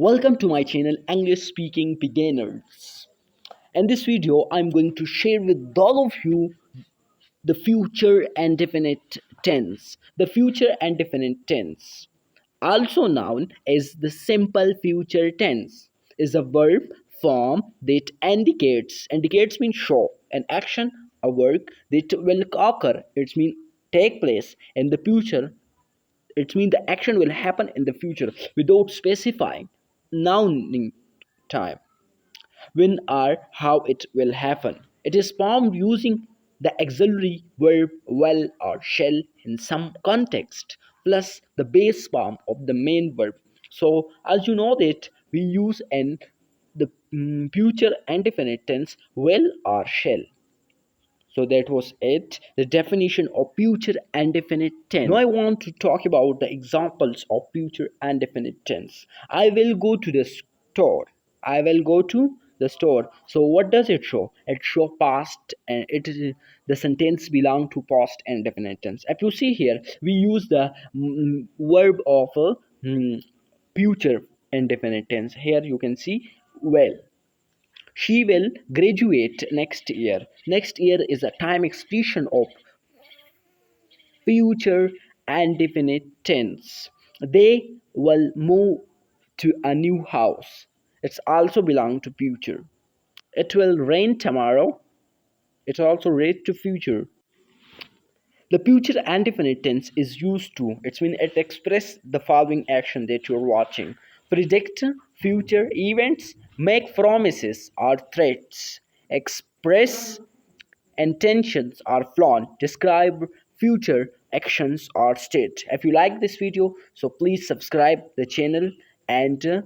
Welcome to my channel English Speaking Beginners. In this video, I'm going to share with all of you the future and definite tense. The future and definite tense, also known as the simple future tense, is a verb form that indicates means show an action, a work that will occur. It means take place in the future. It means the action will happen in the future without specifying nouning time, when or how it will happen. It is formed using the auxiliary verb will or shall in some context plus the base form of the main verb. So as you know that we use in the future indefinite tense will or shall. So that was it, the definition of future indefinite tense. Now I want to talk about the examples of future indefinite tense. I will go to the store. I will go to the store. So what does it show? It show past, and it is the sentence belong to past indefinite tense. If you see here, we use the verb of future indefinite tense. Here you can see well. She will graduate next year. Next year is a time expression of future and definite tense. They will move to a new house. It's also belong to future. It will rain tomorrow. It also relate to future. The future and definite tense is used to, it's mean it express the following action that you're watching. Predict future events, make promises or threats, express intentions or plan, describe future actions or state. If you like this video, so please subscribe the channel and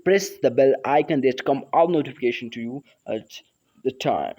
press the bell icon that come all notification to you at the time.